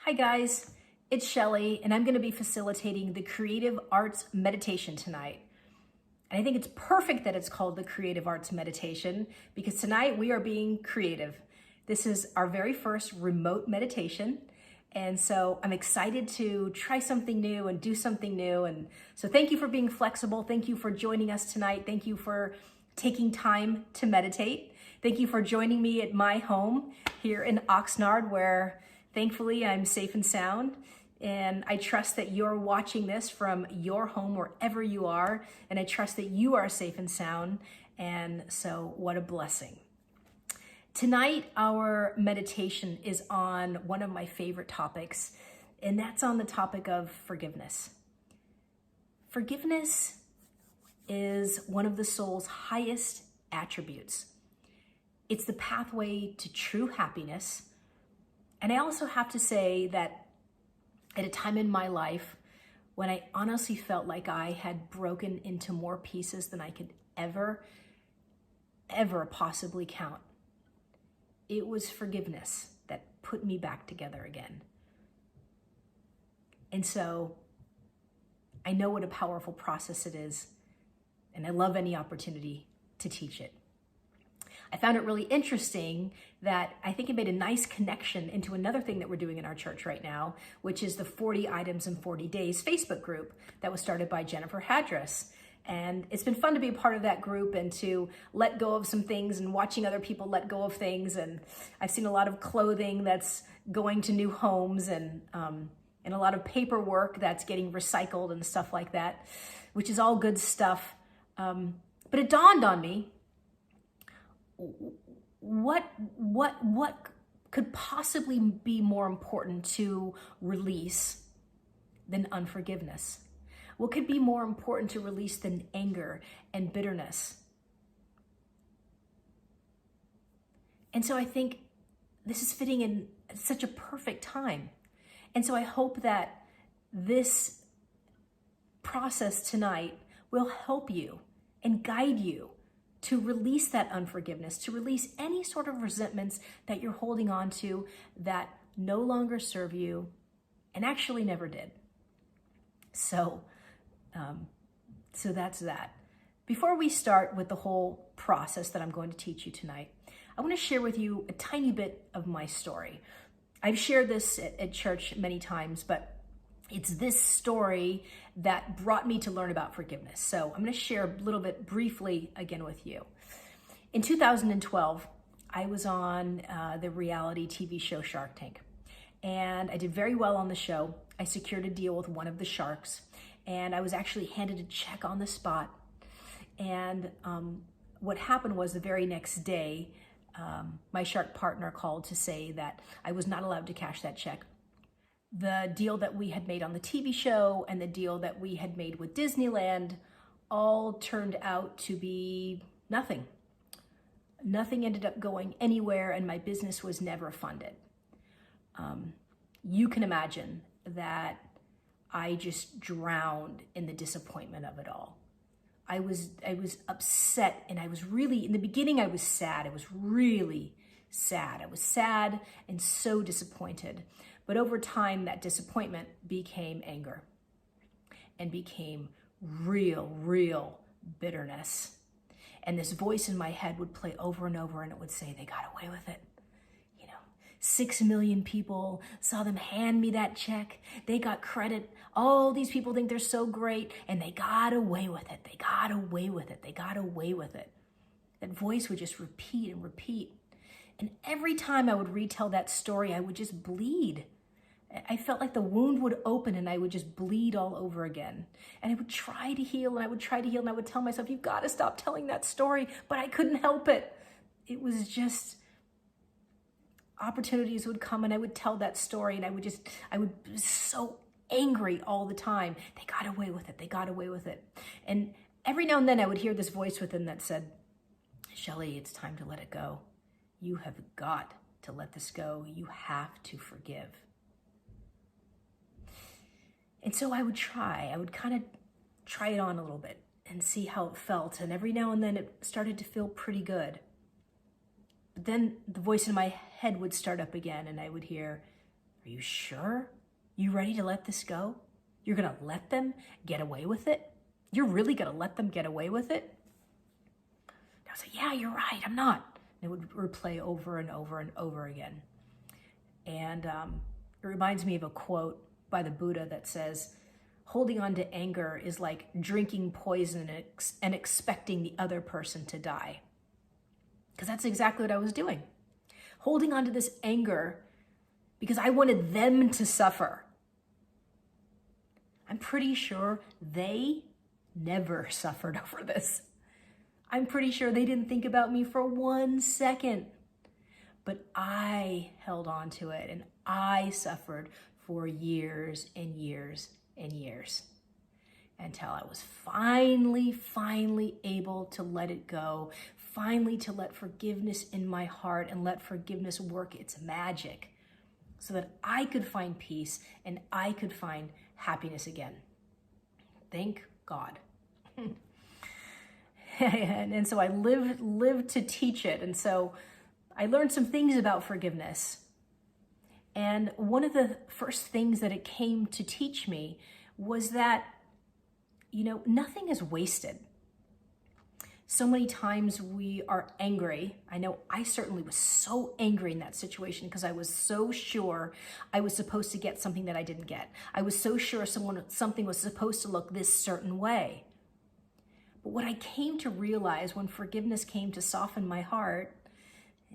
Hi guys, it's Shelley and I'm going to be facilitating the Creative Arts Meditation tonight. And I think it's perfect that it's called the Creative Arts Meditation because tonight we are being creative. This is our very first remote meditation. And so I'm excited to try something new and do something new. And so thank you for being flexible. Thank you for joining us tonight. Thank you for taking time to meditate. Thank you for joining me at my home here in Oxnard, where thankfully I'm safe and sound. And I trust that you're watching this from your home, wherever you are. And I trust that you are safe and sound. And so what a blessing. Tonight, our meditation is on one of my favorite topics, and that's on the topic of forgiveness. Forgiveness is one of the soul's highest attributes. It's the pathway to true happiness. And I also have to say that at a time in my life when I honestly felt like I had broken into more pieces than I could ever possibly count, it was forgiveness that put me back together again. And so I know what a powerful process it is, and I love any opportunity to teach it. I found it really interesting that I think it made a nice connection into another thing that we're doing in our church right now, which is the 40 Items in 40 Days Facebook group that was started by Jennifer Hadris. And it's been fun to be a part of that group and to let go of some things and watching other people let go of things. And I've seen a lot of clothing that's going to new homes and a lot of paperwork that's getting recycled and stuff like that, which is all good stuff. But it dawned on me, what could possibly be more important to release than unforgiveness? What could be more important to release than anger and bitterness? And so I think this is fitting in such a perfect time. And so I hope that this process tonight will help you and guide you to release that unforgiveness, to release any sort of resentments that you're holding on to that no longer serve you and actually never did. So that's that. Before we start with the whole process that I'm going to teach you tonight, I want to share with you a tiny bit of my story. I've shared this at church many times, but it's this story that brought me to learn about forgiveness. So I'm going to share a little bit briefly again with you. In 2012, I was on the reality TV show Shark Tank, and I did very well on the show. I secured a deal with one of the sharks, and I was actually handed a check on the spot. And what happened was the very next day, my shark partner called to say that I was not allowed to cash that check. The deal that we had made on the TV show and the deal that we had made with Disneyland all turned out to be nothing. Nothing ended up going anywhere, and my business was never funded. You can imagine that I just drowned in the disappointment of it all. I was upset, and I was really, in the beginning I was sad. I was really sad. I was sad and so disappointed. But over time, that disappointment became anger and became real bitterness. And this voice in my head would play over and over, and it would say, they got away with it. 6 million people saw them hand me that check. They got credit. All these people think they're so great, and they got away with it. They got away with it. They got away with it. That voice would just repeat and repeat. And every time I would retell that story, I would just bleed. I felt like the wound would open and I would just bleed all over again. And I would try to heal, and I would try to heal, and I would tell myself, you've got to stop telling that story, but I couldn't help it. It was just, opportunities would come and I would tell that story, and I would be so angry all the time. They got away with it. They got away with it. And every now and then I would hear this voice within that said, Shelley, it's time to let it go. You have got to let this go. You have to forgive. And so I would kind of try it on a little bit and see how it felt. And every now and then it started to feel pretty good. But then the voice in my head would start up again, and I would hear, Are you sure? You ready to let this go? You're going to let them get away with it? You're really going to let them get away with it? And I was like, yeah, you're right, I'm not. And it would replay over and over and over again. And it reminds me of a quote by the Buddha that says, holding on to anger is like drinking poison and expecting the other person to die. Because that's exactly what I was doing. Holding on to this anger because I wanted them to suffer. I'm pretty sure they never suffered over this. I'm pretty sure they didn't think about me for 1 second. But I held on to it and I suffered for years and years and years until I was finally able to let it go, finally to let forgiveness in my heart and let forgiveness work its magic so that I could find peace and I could find happiness again. Thank God. and so I lived to teach it. And so I learned some things about forgiveness. And one of the first things that it came to teach me was that, nothing is wasted. So many times we are angry. I know I certainly was so angry in that situation because I was so sure I was supposed to get something that I didn't get. I was so sure something was supposed to look this certain way. But what I came to realize when forgiveness came to soften my heart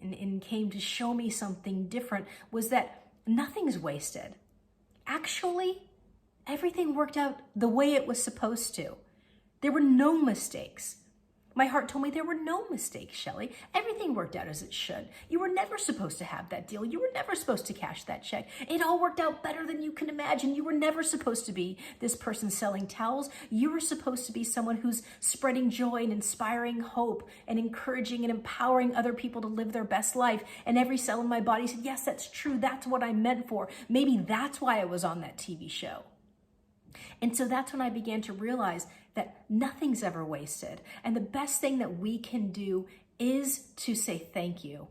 and came to show me something different was that nothing's wasted. Actually, everything worked out the way it was supposed to. There were no mistakes. My heart told me there were no mistakes, Shelley. Everything worked out as it should. You were never supposed to have that deal. You were never supposed to cash that check. It all worked out better than you can imagine. You were never supposed to be this person selling towels. You were supposed to be someone who's spreading joy and inspiring hope and encouraging and empowering other people to live their best life. And every cell in my body said, yes, that's true. That's what I'm meant for. Maybe that's why I was on that TV show. And so that's when I began to realize that nothing's ever wasted. And the best thing that we can do is to say thank you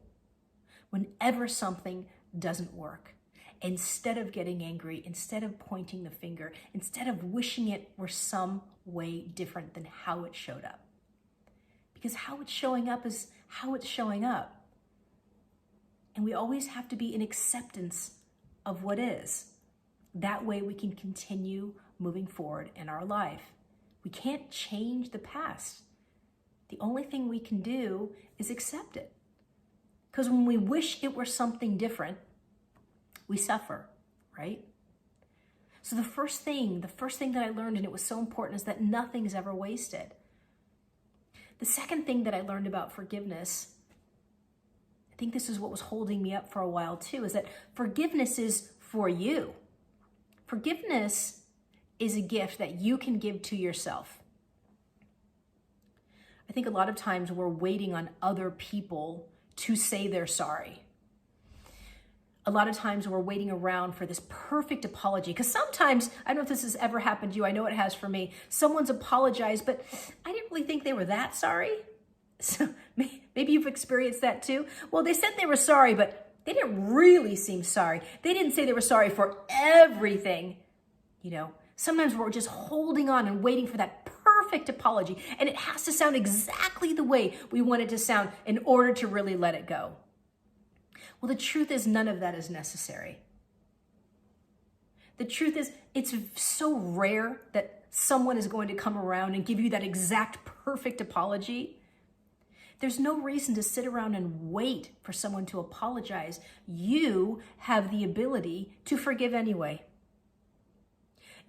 whenever something doesn't work. Instead of getting angry, instead of pointing the finger, instead of wishing it were some way different than how it showed up. Because how it's showing up is how it's showing up. And we always have to be in acceptance of what is. That way we can continue moving forward in our life. We can't change the past. The only thing we can do is accept it. Because when we wish it were something different, we suffer, right? So the first thing that I learned, and it was so important, is that nothing is ever wasted. The second thing that I learned about forgiveness, I think this is what was holding me up for a while too, is that forgiveness is for you. Forgiveness is a gift that you can give to yourself. I think a lot of times we're waiting on other people to say they're sorry. A lot of times we're waiting around for this perfect apology. Because sometimes, I don't know if this has ever happened to you, I know it has for me, someone's apologized, but I didn't really think they were that sorry. So maybe you've experienced that too. Well, they said they were sorry, but they didn't really seem sorry. They didn't say they were sorry for everything. Sometimes we're just holding on and waiting for that perfect apology, and it has to sound exactly the way we want it to sound in order to really let it go. Well, the truth is none of that is necessary. The truth is it's so rare that someone is going to come around and give you that exact perfect apology. There's no reason to sit around and wait for someone to apologize. You have the ability to forgive anyway.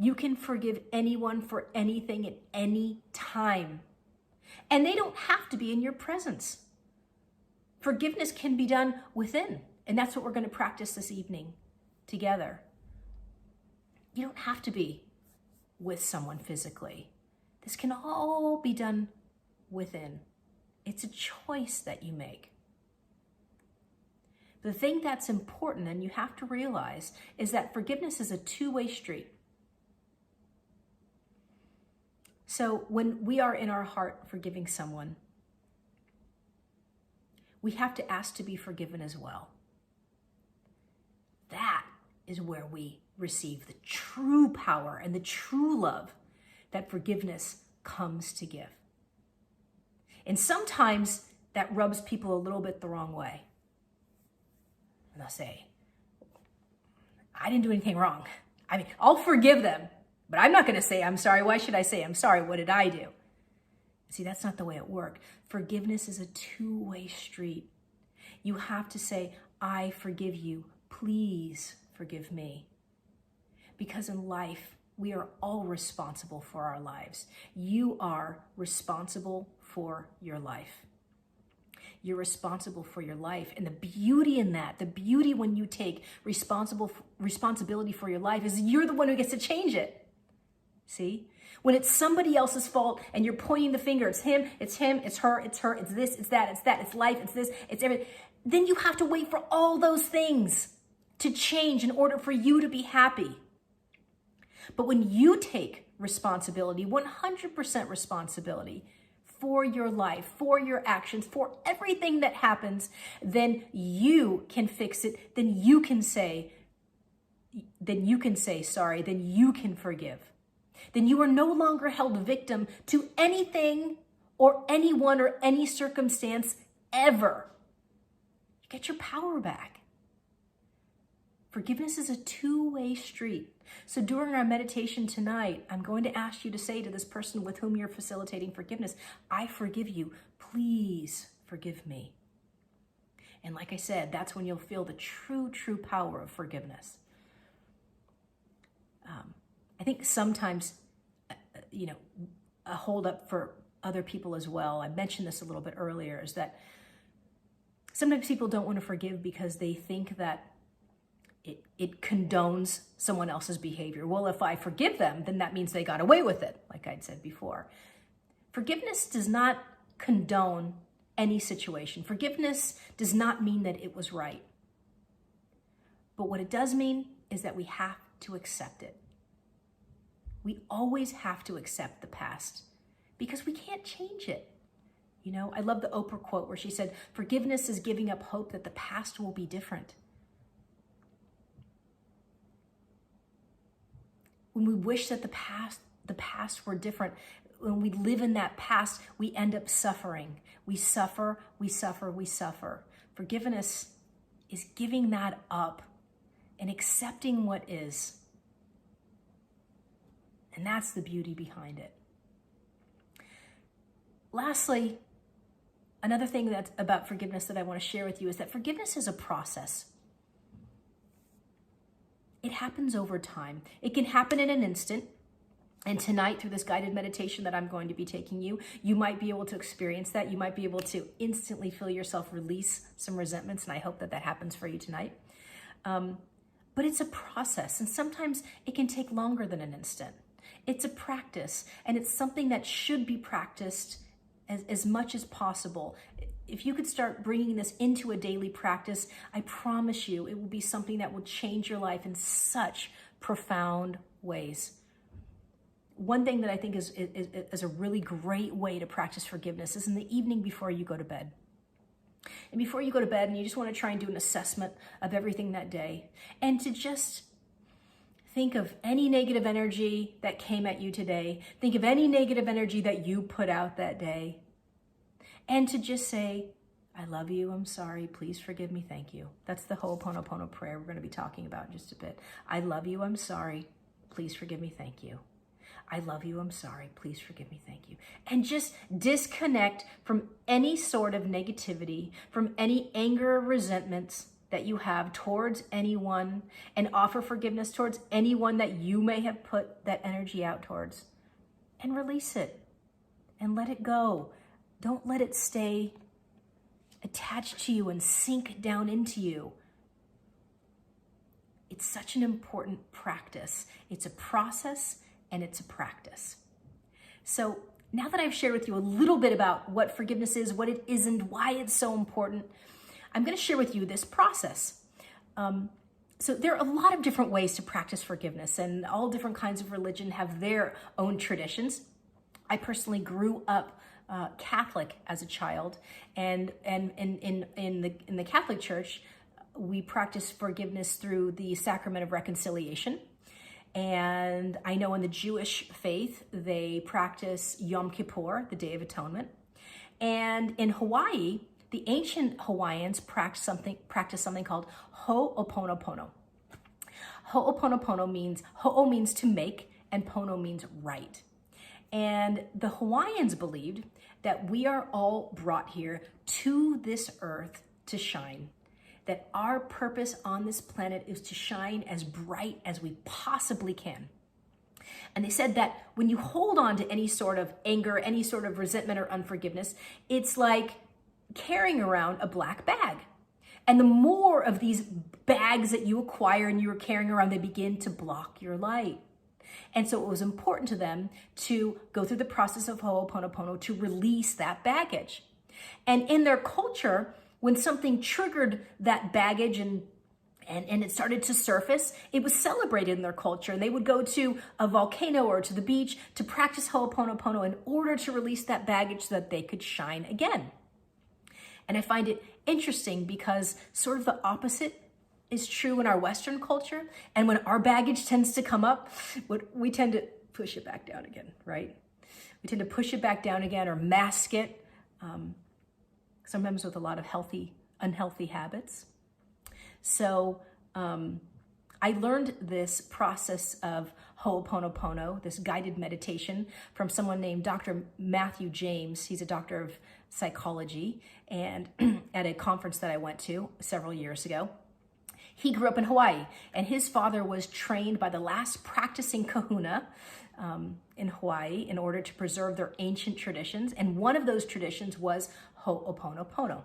You can forgive anyone for anything at any time. And they don't have to be in your presence. Forgiveness can be done within. And that's what we're going to practice this evening together. You don't have to be with someone physically. This can all be done within. It's a choice that you make. The thing that's important, and you have to realize, is that forgiveness is a two-way street. So when we are in our heart forgiving someone, we have to ask to be forgiven as well. That is where we receive the true power and the true love that forgiveness comes to give. And sometimes that rubs people a little bit the wrong way. And they'll say, I didn't do anything wrong. I mean, I'll forgive them, but I'm not going to say I'm sorry. Why should I say I'm sorry? What did I do? See, that's not the way it worked. Forgiveness is a two-way street. You have to say, I forgive you. Please forgive me. Because in life, we are all responsible for our lives. You are responsible for your life. You're responsible for your life. And the beauty in that, the beauty when you take responsibility for your life is you're the one who gets to change it. See? When it's somebody else's fault and you're pointing the finger, it's him, it's her, it's this, it's that, it's life, it's this, it's everything. Then you have to wait for all those things to change in order for you to be happy. But when you take responsibility, 100% responsibility for your life, for your actions, for everything that happens, then you can fix it. Then you can say sorry. Then you can forgive. Then you are no longer held victim to anything or anyone or any circumstance ever. You get your power back. Forgiveness is a two-way street. So during our meditation tonight, I'm going to ask you to say to this person with whom you're facilitating forgiveness, I forgive you. Please forgive me. And like I said, that's when you'll feel the true power of forgiveness. I think sometimes, a holdup for other people as well, I mentioned this a little bit earlier, is that sometimes people don't want to forgive because they think that it condones someone else's behavior. Well, if I forgive them, then that means they got away with it, like I'd said before. Forgiveness does not condone any situation. Forgiveness does not mean that it was right. But what it does mean is that we have to accept it. We always have to accept the past because we can't change it. I love the Oprah quote where she said, forgiveness is giving up hope that the past will be different. When we wish that the past were different, when we live in that past, we end up suffering. We suffer. Forgiveness is giving that up and accepting what is. And that's the beauty behind it. Lastly, another thing that's about forgiveness that I want to share with you is that forgiveness is a process. It happens over time. It can happen in an instant. And tonight, through this guided meditation that I'm going to be taking you, you might be able to experience that. You might be able to instantly feel yourself release some resentments, and I hope that happens for you tonight. But it's a process, and sometimes it can take longer than an instant. It's a practice, and it's something that should be practiced as much as possible. If you could start bringing this into a daily practice, I promise you it will be something that will change your life in such profound ways. One thing that I think is a really great way to practice forgiveness is in the evening before you go to bed. And before you go to bed, and you just want to try and do an assessment of everything that day, and to just think of any negative energy that came at you today. Think of any negative energy that you put out that day. And to just say, I love you, I'm sorry, please forgive me, thank you. That's the Ho'oponopono prayer we're going to be talking about in just a bit. I love you, I'm sorry, please forgive me, thank you. I love you, I'm sorry, please forgive me, thank you. And just disconnect from any sort of negativity, from any anger or resentments that you have towards anyone, and offer forgiveness towards anyone that you may have put that energy out towards. And release it and let it go. Don't let it stay attached to you and sink down into you. It's such an important practice. It's a process and it's a practice. So now that I've shared with you a little bit about what forgiveness is, what it isn't, why it's so important, I'm going to share with you this process. So there are a lot of different ways to practice forgiveness, and all different kinds of religion have their own traditions. I personally grew up Catholic as a child, and in the Catholic Church, we practice forgiveness through the sacrament of reconciliation. And I know in the Jewish faith, they practice Yom Kippur, the Day of Atonement. And in Hawaii, the ancient Hawaiians practice something called Ho'oponopono. Ho'oponopono means, ho'o means to make, and pono means right. And the Hawaiians believed that we are all brought here to this earth to shine, that our purpose on this planet is to shine as bright as we possibly can. And they said that when you hold on to any sort of anger, any sort of resentment or unforgiveness, it's like carrying around a black bag. And the more of these bags that you acquire and you're carrying around, they begin to block your light. And so it was important to them to go through the process of Ho'oponopono to release that baggage. And in their culture, when something triggered that baggage and it started to surface, it was celebrated in their culture. And they would go to a volcano or to the beach to practice Ho'oponopono in order to release that baggage so that they could shine again. And I find it interesting because sort of the opposite is true in our Western culture. And when our baggage tends to come up, we tend to push it back down again, right? We tend to push it back down again or mask it, sometimes with a lot of unhealthy habits. So I learned this process of Ho'oponopono, this guided meditation, from someone named Dr. Matthew James. He's a doctor of psychology, and at a conference that I went to several years ago. He grew up in Hawaii, and his father was trained by the last practicing kahuna in Hawaii in order to preserve their ancient traditions. And one of those traditions was Ho'oponopono.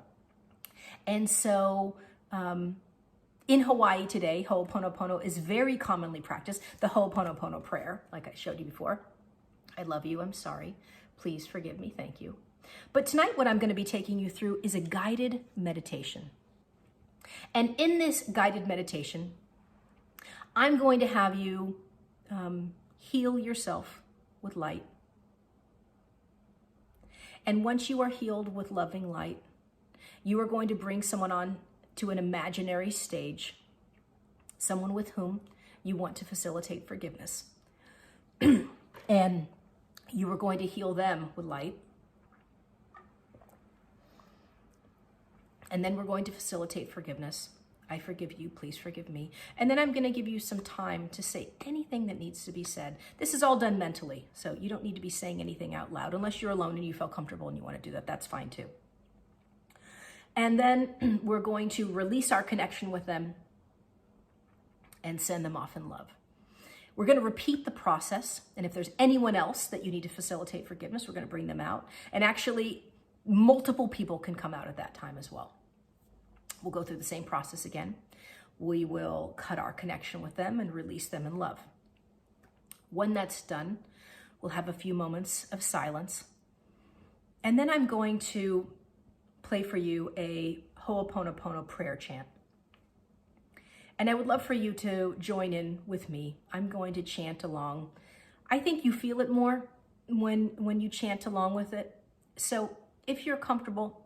And so in Hawaii today, Ho'oponopono is very commonly practiced. The Ho'oponopono prayer, like I showed you before. I love you, I'm sorry. Please forgive me, thank you. But tonight what I'm going to be taking you through is a guided meditation. And in this guided meditation, I'm going to have you heal yourself with light. And once you are healed with loving light, you are going to bring someone on to an imaginary stage, someone with whom you want to facilitate forgiveness. And you are going to heal them with light. And then we're going to facilitate forgiveness. I forgive you, please forgive me. And then I'm going to give you some time to say anything that needs to be said. This is all done mentally, so you don't need to be saying anything out loud unless you're alone and you feel comfortable and you want to do that. That's fine too. And then we're going to release our connection with them and send them off in love. We're going to repeat the process. And if there's anyone else that you need to facilitate forgiveness, we're going to bring them out. And actually, multiple people can come out at that time as well. We'll go through the same process again. We will cut our connection with them and release them in love. When that's done, we'll have a few moments of silence. And then I'm going to play for you a Ho'oponopono prayer chant. And I would love for you to join in with me. I'm going to chant along. I think you feel it more when you chant along with it. So if you're comfortable,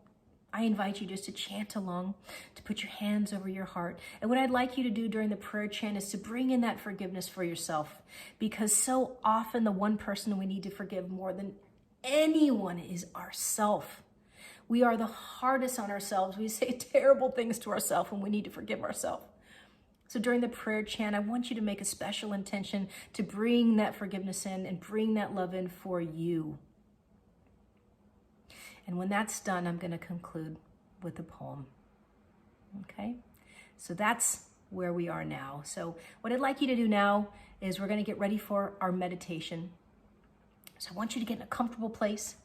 I invite you just to chant along, to put your hands over your heart. And what I'd like you to do during the prayer chant is to bring in that forgiveness for yourself. Because so often the one person we need to forgive more than anyone is ourself. We are the hardest on ourselves. We say terrible things to ourselves when we need to forgive ourselves. So during the prayer chant, I want you to make a special intention to bring that forgiveness in and bring that love in for you. And when that's done, I'm going to conclude with a poem. Okay? So that's where we are now. So what I'd like you to do now is we're going to get ready for our meditation. So I want you to get in a comfortable place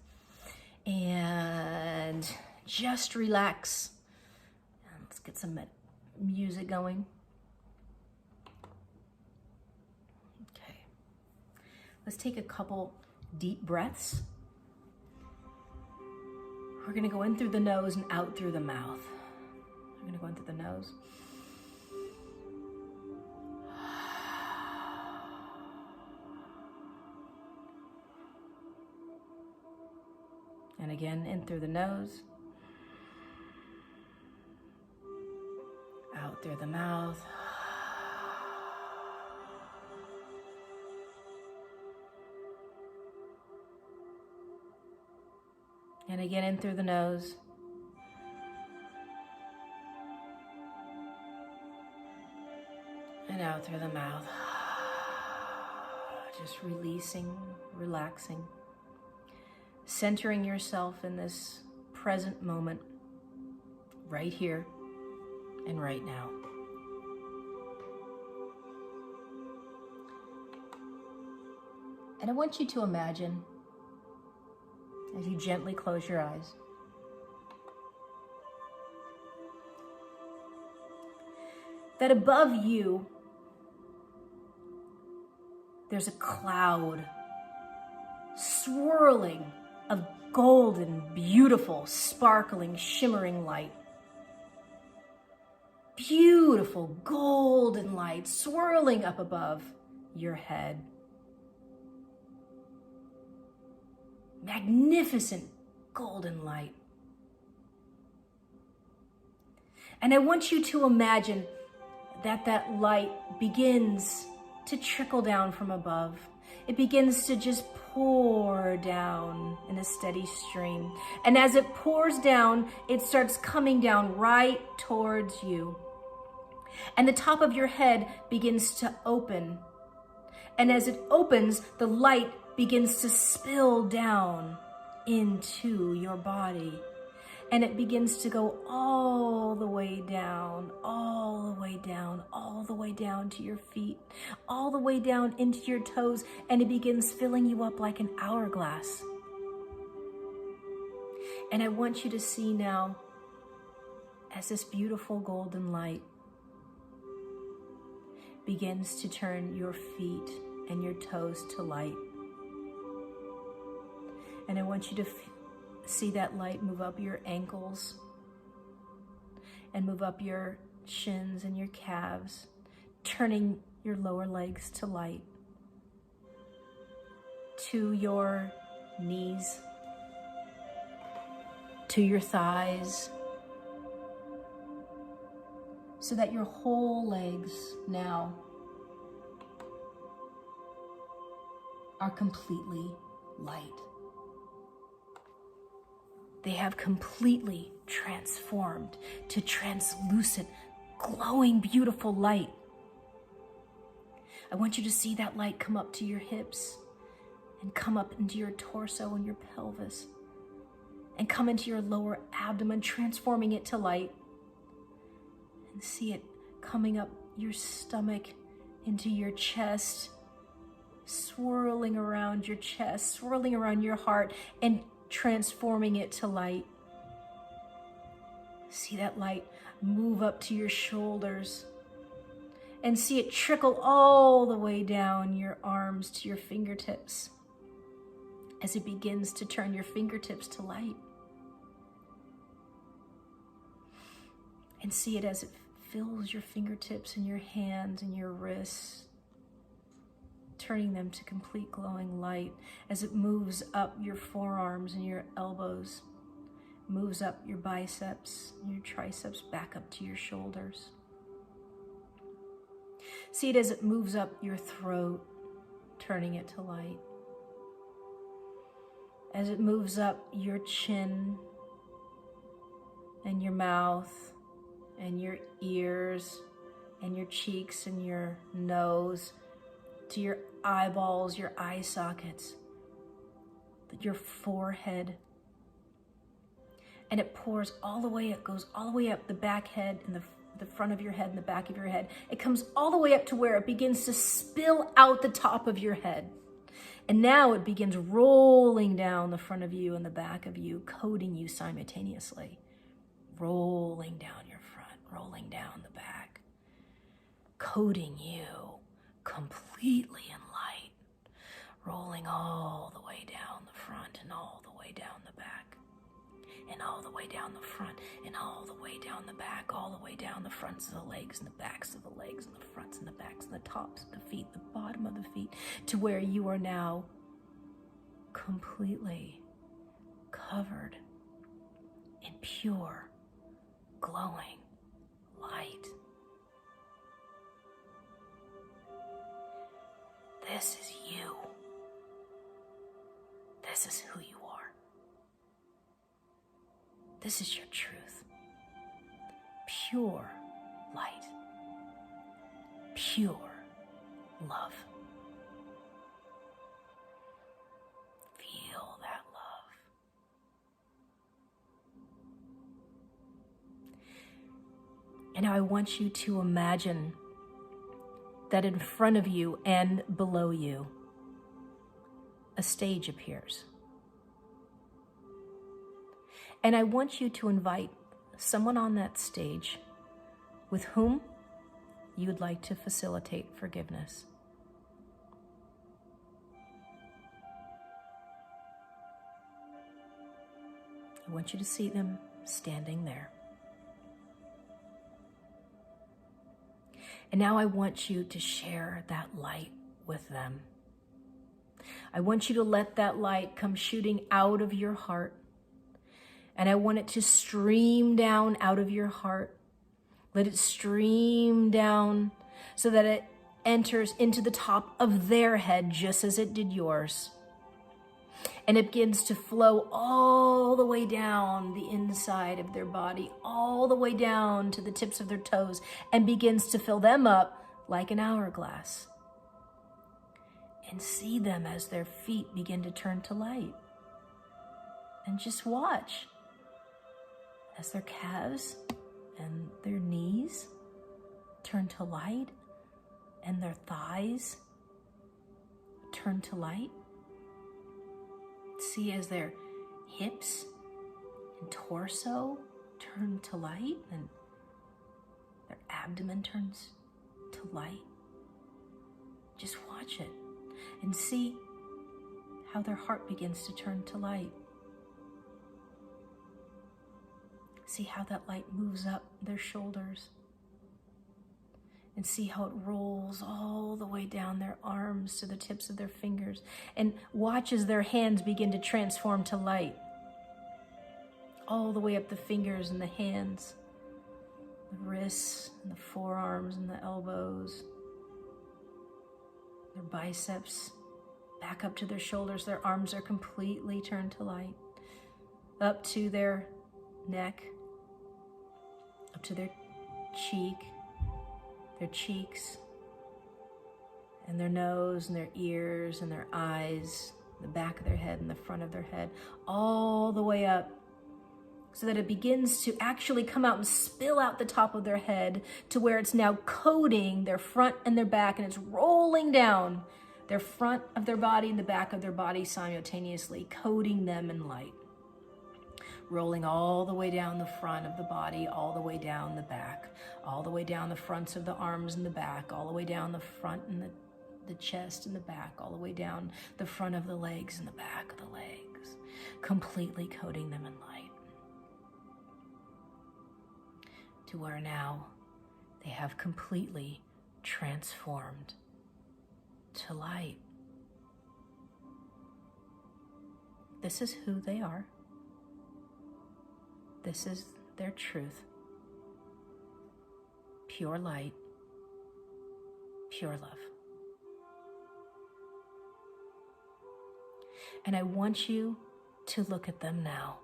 and just relax. And let's get some music going. Okay. Let's take a couple deep breaths. We're going to go in through the nose and out through the mouth. We're going to go in through the nose. And again, in through the nose. Out through the mouth. And again, in through the nose. And out through the mouth. Just releasing, relaxing. Centering yourself in this present moment, right here and right now. And I want you to imagine, as you gently close your eyes, that above you, there's a cloud swirling of golden, beautiful, sparkling, shimmering light. Beautiful golden light swirling up above your head. Magnificent golden light. And I want you to imagine that that light begins to trickle down from above. It begins to just pour down in a steady stream. And as it pours down, it starts coming down right towards you. And the top of your head begins to open. And as it opens, the light begins to spill down into your body. And it begins to go all the way down, all the way down, all the way down to your feet, all the way down into your toes, and it begins filling you up like an hourglass. And I want you to see now, as this beautiful golden light begins to turn your feet and your toes to light. And I want you to see that light move up your ankles and move up your shins and your calves, turning your lower legs to light, to your knees, to your thighs, so that your whole legs now are completely light. They have completely transformed to translucent, glowing, beautiful light. I want you to see that light come up to your hips and come up into your torso and your pelvis and come into your lower abdomen, transforming it to light. And see it coming up your stomach into your chest, swirling around your chest, swirling around your heart, and transforming it to light. See that light move up to your shoulders and see it trickle all the way down your arms to your fingertips as it begins to turn your fingertips to light. And see it as it fills your fingertips and your hands and your wrists, turning them to complete glowing light as it moves up your forearms and your elbows, moves up your biceps and your triceps back up to your shoulders. See it as it moves up your throat, turning it to light. As it moves up your chin and your mouth and your ears and your cheeks and your nose, to your eyeballs, your eye sockets, your forehead. And it pours all the way, it goes all the way up the back head and the front of your head and the back of your head. It comes all the way up to where it begins to spill out the top of your head. And now it begins rolling down the front of you and the back of you, coating you simultaneously. Rolling down your front, rolling down the back, coating you completely in light, rolling all the way down the front and all the way down the back, and all the way down the front and all the way down the back, all the way down the fronts of the legs and the backs of the legs and the fronts and the backs and the tops of the feet, the bottom of the feet, to where you are now completely covered in pure, glowing light. This is you. This is who you are. This is your truth. Pure light. Pure love. Feel that love. And now I want you to imagine that in front of you and below you, a stage appears. And I want you to invite someone on that stage with whom you would like to facilitate forgiveness. I want you to see them standing there. And now I want you to share that light with them. I want you to let that light come shooting out of your heart. And I want it to stream down out of your heart. Let it stream down so that it enters into the top of their head just as it did yours. And it begins to flow all the way down the inside of their body, all the way down to the tips of their toes, and begins to fill them up like an hourglass. And see them as their feet begin to turn to light. And just watch as their calves and their knees turn to light and their thighs turn to light. See as their hips and torso turn to light and their abdomen turns to light. Just watch it and see how their heart begins to turn to light. See how that light moves up their shoulders. And see how it rolls all the way down their arms to the tips of their fingers. And watch as their hands begin to transform to light. All the way up the fingers and the hands, the wrists and the forearms and the elbows, their biceps, back up to their shoulders. Their arms are completely turned to light. Up to their neck, up to their cheek, their cheeks, and their nose, and their ears, and their eyes, the back of their head and the front of their head, all the way up, so that it begins to actually come out and spill out the top of their head to where it's now coating their front and their back, and it's rolling down their front of their body and the back of their body simultaneously, coating them in light. Rolling all the way down the front of the body, all the way down the back, all the way down the fronts of the arms and the back, all the way down the front and the chest and the back, all the way down the front of the legs and the back of the legs, completely coating them in light. To where now they have completely transformed to light. This is who they are. This is their truth. Pure light, pure love. And I want you to look at them now.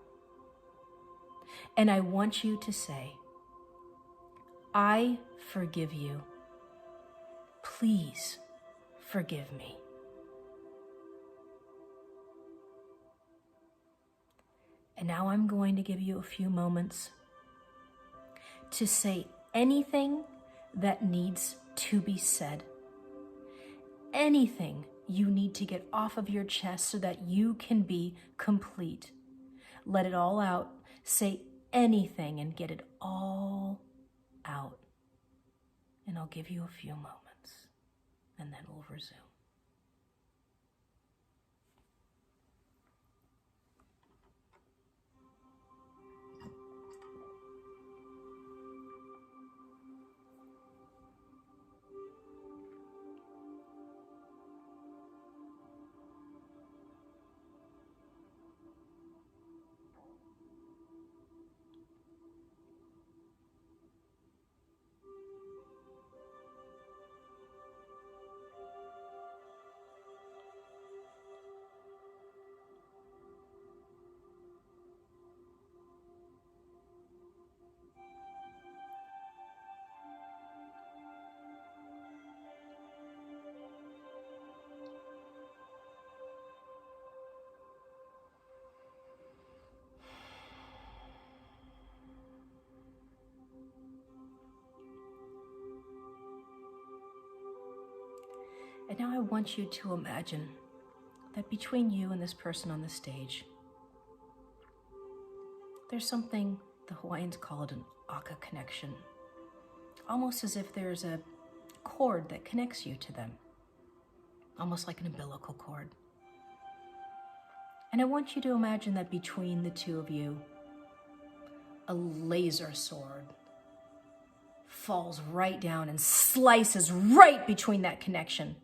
And I want you to say, I forgive you. Please forgive me. And now I'm going to give you a few moments to say anything that needs to be said. Anything you need to get off of your chest so that you can be complete. Let it all out. Say anything and get it all out. And I'll give you a few moments and then we'll resume. And now I want you to imagine that between you and this person on the stage, there's something the Hawaiians call it an aka connection. Almost as if there's a cord that connects you to them. Almost like an umbilical cord. And I want you to imagine that between the two of you, a laser sword falls right down and slices right between that connection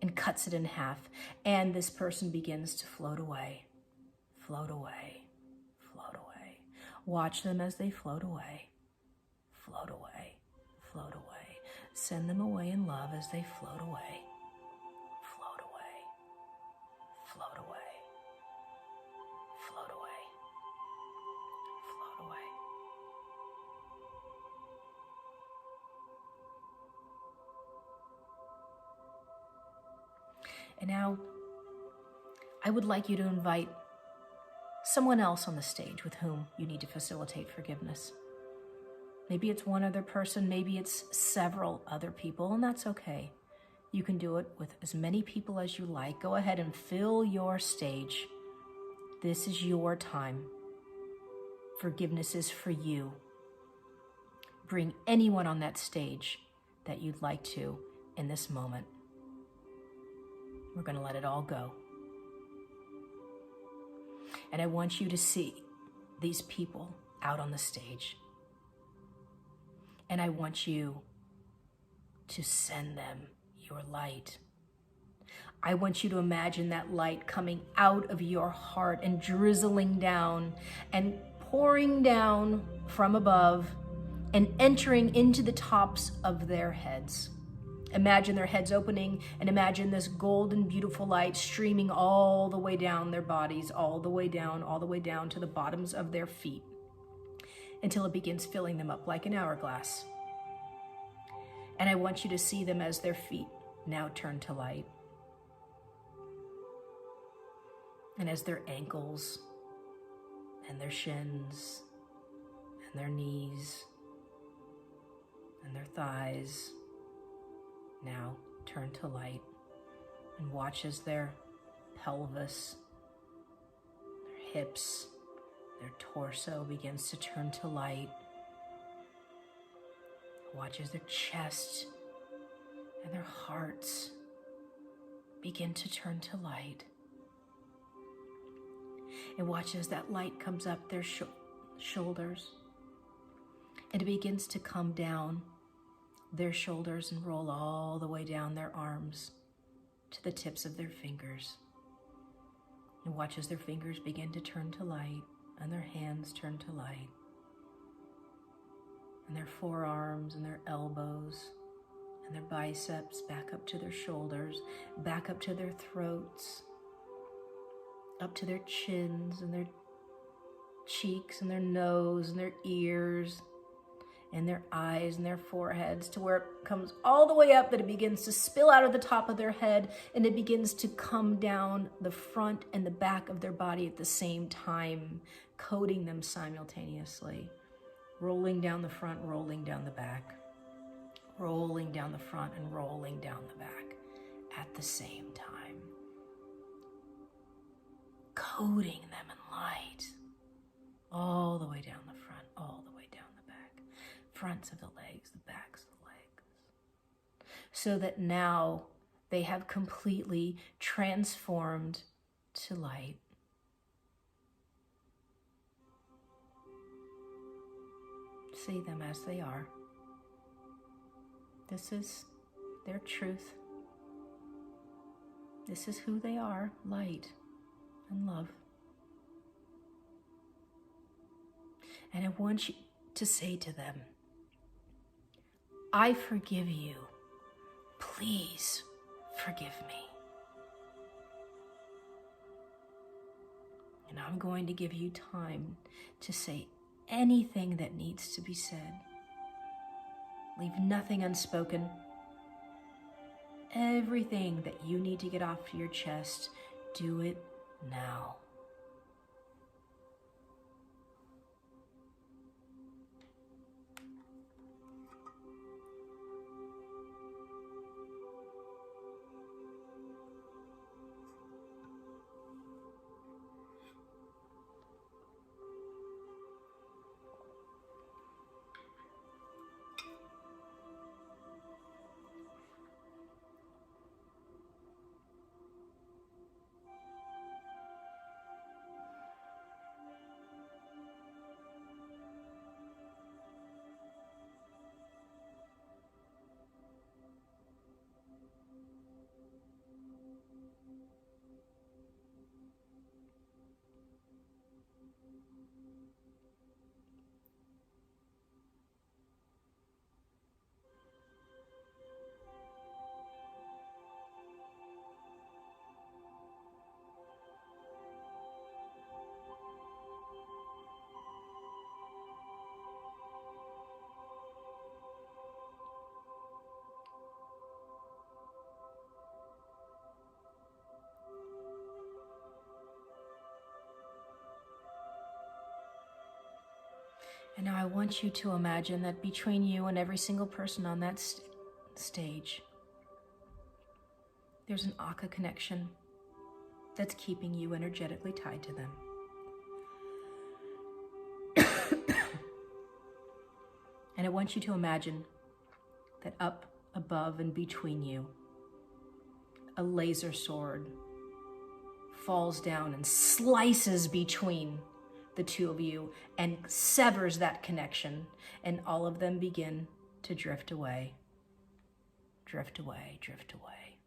and cuts it in half. And this person begins to float away, float away, float away. Watch them as they float away, float away, float away. Send them away in love as they float away, float away, float away, float away, float away. And now, I would like you to invite someone else on the stage with whom you need to facilitate forgiveness. Maybe it's one other person, maybe it's several other people, and that's okay. You can do it with as many people as you like. Go ahead and fill your stage. This is your time. Forgiveness is for you. Bring anyone on that stage that you'd like to in this moment. We're going to let it all go. And I want you to see these people out on the stage. And I want you to send them your light. I want you to imagine that light coming out of your heart and drizzling down and pouring down from above and entering into the tops of their heads. Imagine their heads opening and imagine this golden, beautiful light streaming all the way down their bodies, all the way down to the bottoms of their feet until it begins filling them up like an hourglass. And I want you to see them as their feet now turn to light. And as their ankles and their shins and their knees and their thighs now turn to light, and watch as their pelvis, their hips, their torso begins to turn to light. Watch as their chest and their hearts begin to turn to light. And watch as that light comes up their shoulders, and it begins to come down their shoulders and roll all the way down their arms to the tips of their fingers. And watch as their fingers begin to turn to light and their hands turn to light. And their forearms and their elbows and their biceps back up to their shoulders, back up to their throats, up to their chins and their cheeks and their nose and their ears and their eyes and their foreheads, to where it comes all the way up, that it begins to spill out of the top of their head, and it begins to come down the front and the back of their body at the same time, coating them simultaneously, rolling down the front, rolling down the back, rolling down the front and rolling down the back at the same time, coating them in light all the way down the front, all the way down the back, fronts of the legs, the backs of the legs, so that now they have completely transformed to light. See them as they are. This is their truth. This is who they are, light and love. And I want you to say to them, I forgive you. Please forgive me. And I'm going to give you time to say anything that needs to be said. Leave nothing unspoken. Everything that you need to get off your chest, do it now. And now I want you to imagine that between you and every single person on that stage, there's an Aka connection that's keeping you energetically tied to them. And I want you to imagine that up above and between you, a laser sword falls down and slices between the two of you and severs that connection, and all of them begin to drift away, drift away, drift away,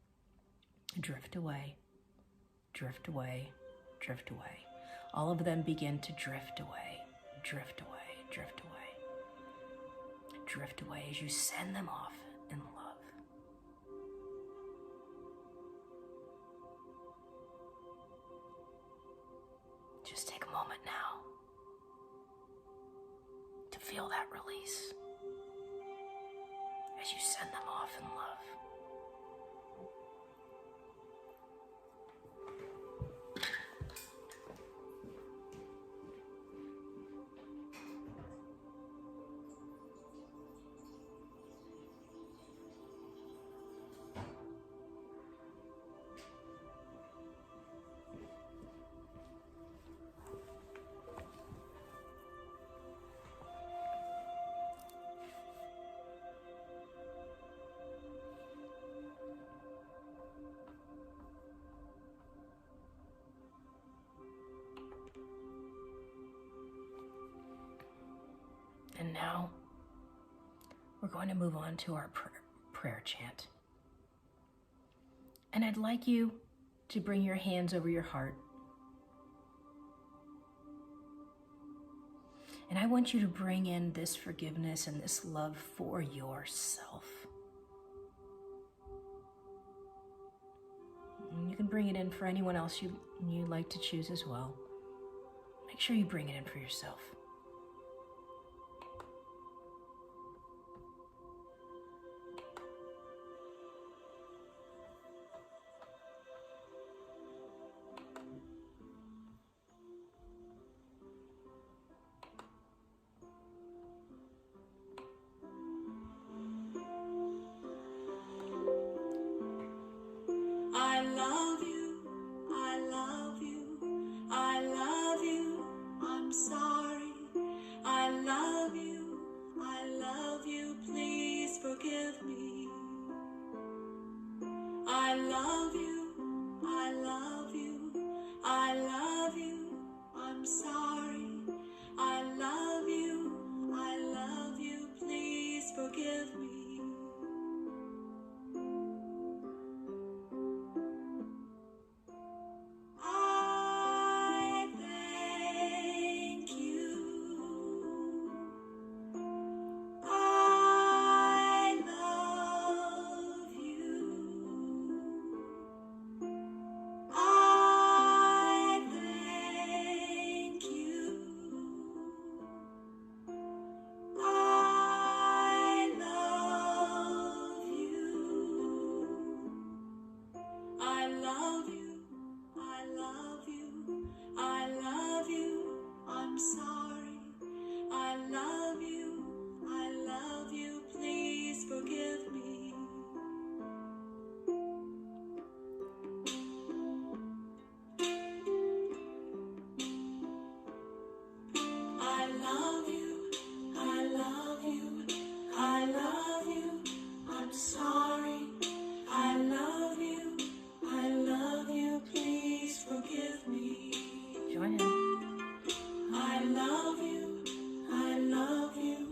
drift away, drift away, drift away. All of them begin to drift away, drift away, drift away, drift away as you send them off in love. Just take a moment now to feel that release as you send them off in love. And now we're going to move on to our prayer chant. And I'd like you to bring your hands over your heart. And I want you to bring in this forgiveness and this love for yourself. And you can bring it in for anyone else you'd like to choose as well. Make sure you bring it in for yourself. I love you, I love you, I love you, I'm sorry. I love you, please forgive me. I love you, I love you, I love you, I'm sorry. I love you, please forgive me. Join in. I love you,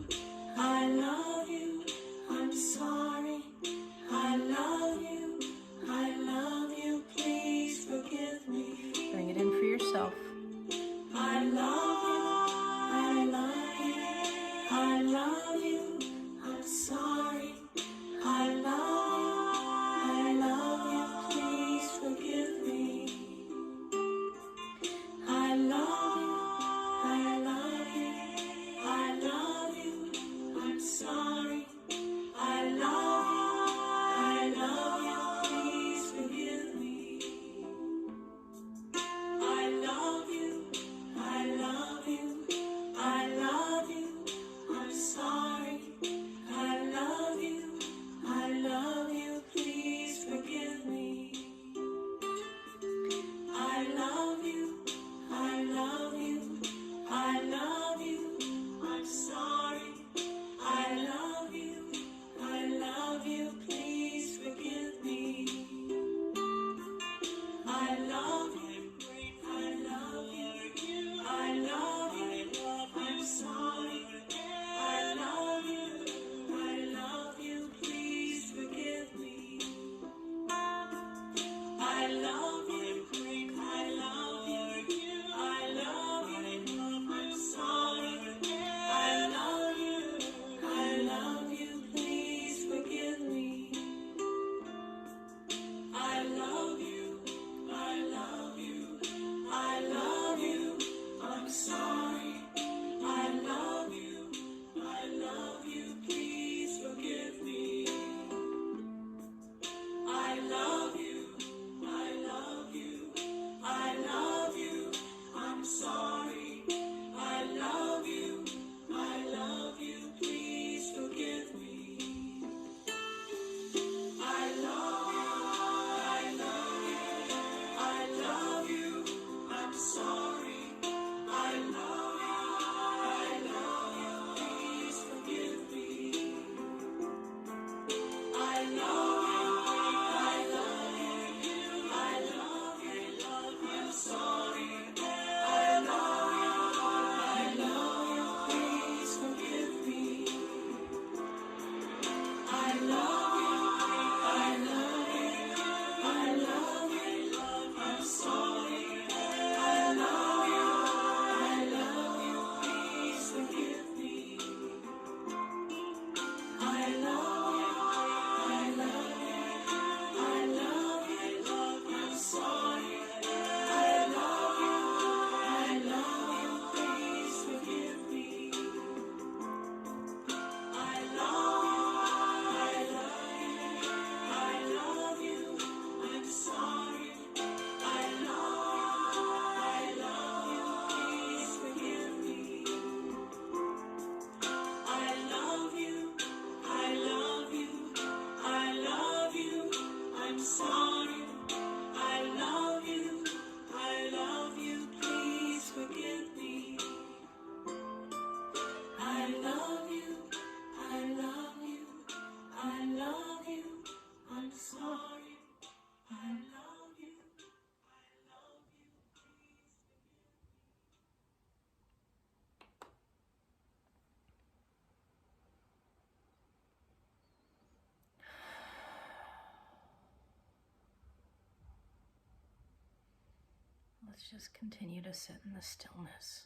let's just continue to sit in the stillness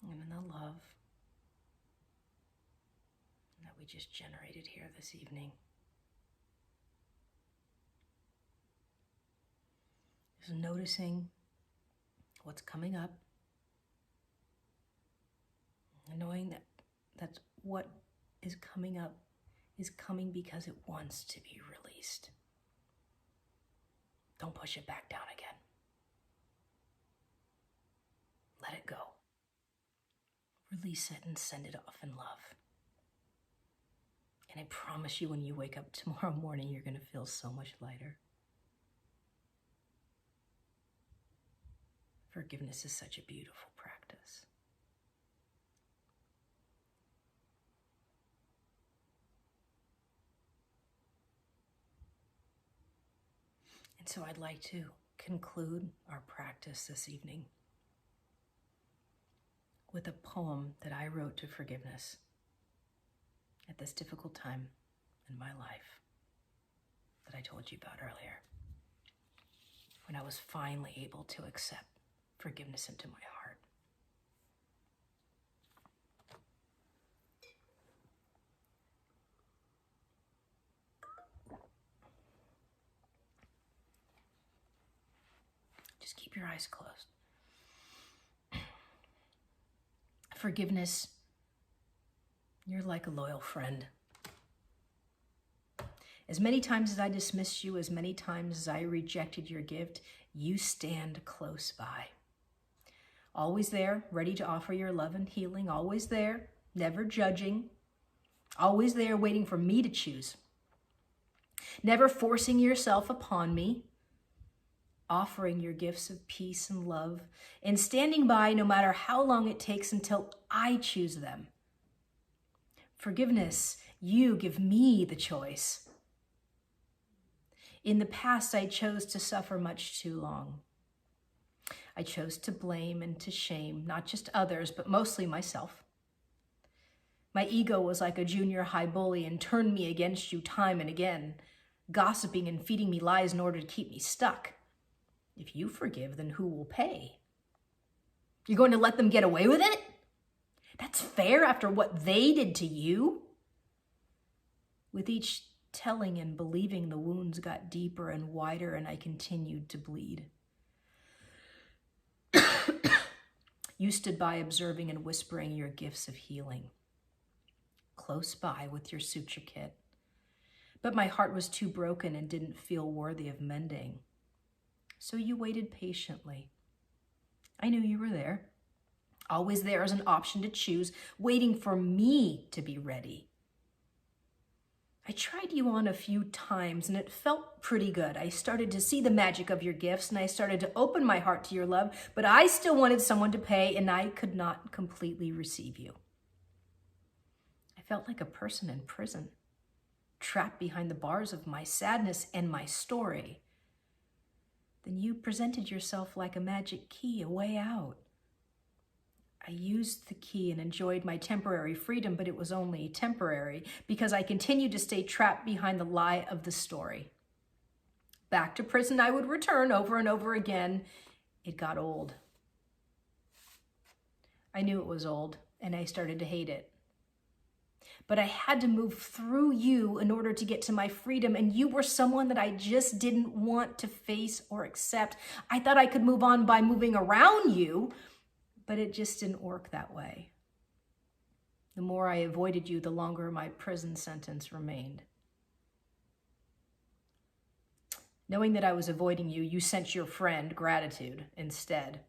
and in the love that we just generated here this evening. Just noticing what's coming up, and knowing that that's what is coming up is coming because it wants to be released. Don't push it back down again. Let it go. Release it and send it off in love. And I promise you, when you wake up tomorrow morning, you're going to feel so much lighter. Forgiveness is such a beautiful practice. And so I'd like to conclude our practice this evening with a poem that I wrote to forgiveness at this difficult time in my life that I told you about earlier, when I was finally able to accept forgiveness into my heart. Just keep your eyes closed. Forgiveness, you're like a loyal friend. As many times as I dismissed you, as many times as I rejected your gift, you stand close by. Always there, ready to offer your love and healing. Always there, never judging. Always there, waiting for me to choose. Never forcing yourself upon me. Offering your gifts of peace and love, and standing by no matter how long it takes until I choose them. Forgiveness, you give me the choice. In the past, I chose to suffer much too long. I chose to blame and to shame, not just others, but mostly myself. My ego was like a junior high bully and turned me against you time and again, gossiping and feeding me lies in order to keep me stuck. If you forgive, then who will pay? You're going to let them get away with it? That's fair after what they did to you? With each telling and believing, the wounds got deeper and wider, and I continued to bleed. You stood by observing and whispering your gifts of healing, close by with your suture kit. But my heart was too broken and didn't feel worthy of mending. So you waited patiently. I knew you were there, always there as an option to choose, waiting for me to be ready. I tried you on a few times and it felt pretty good. I started to see the magic of your gifts and I started to open my heart to your love, but I still wanted someone to pay and I could not completely receive you. I felt like a person in prison, trapped behind the bars of my sadness and my story. Then you presented yourself like a magic key, a way out. I used the key and enjoyed my temporary freedom, but it was only temporary because I continued to stay trapped behind the lie of the story. Back to prison I would return over and over again. It got old. I knew it was old, and I started to hate it. But I had to move through you in order to get to my freedom, and you were someone that I just didn't want to face or accept. I thought I could move on by moving around you, but it just didn't work that way. The more I avoided you, the longer my prison sentence remained. Knowing that I was avoiding you, you sent your friend gratitude instead.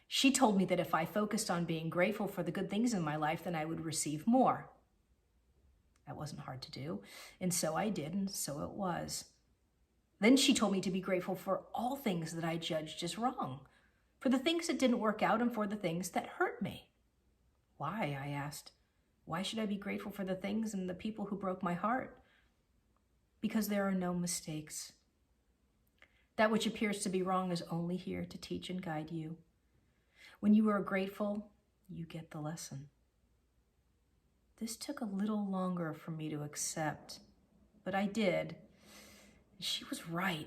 She told me that if I focused on being grateful for the good things in my life, then I would receive more. That wasn't hard to do, and so I did, and so it was. Then she told me to be grateful for all things that I judged as wrong, for the things that didn't work out and for the things that hurt me. Why, I asked. Why should I be grateful for the things and the people who broke my heart? Because there are no mistakes. That which appears to be wrong is only here to teach and guide you. When you are grateful, you get the lesson. This took a little longer for me to accept, but I did. She was right.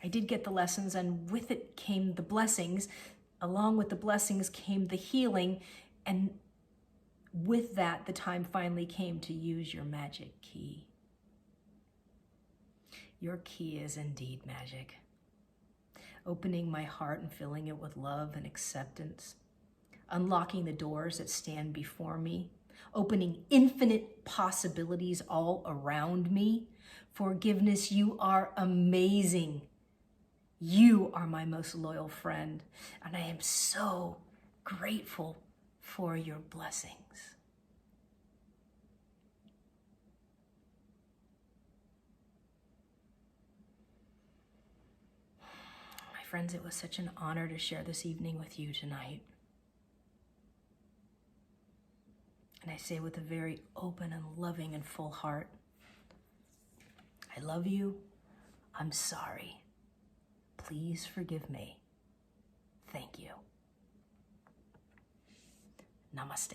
I did get the lessons, and with it came the blessings. Along with the blessings came the healing, and with that, the time finally came to use your magic key. Your key is indeed magic. Opening my heart and filling it with love and acceptance. Unlocking the doors that stand before me. Opening infinite possibilities all around me. Forgiveness, you are amazing. You are my most loyal friend, and I am so grateful for your blessings. My friends, it was such an honor to share this evening with you tonight. And I say with a very open and loving and full heart, I love you. I'm sorry. Please forgive me. Thank you. Namaste.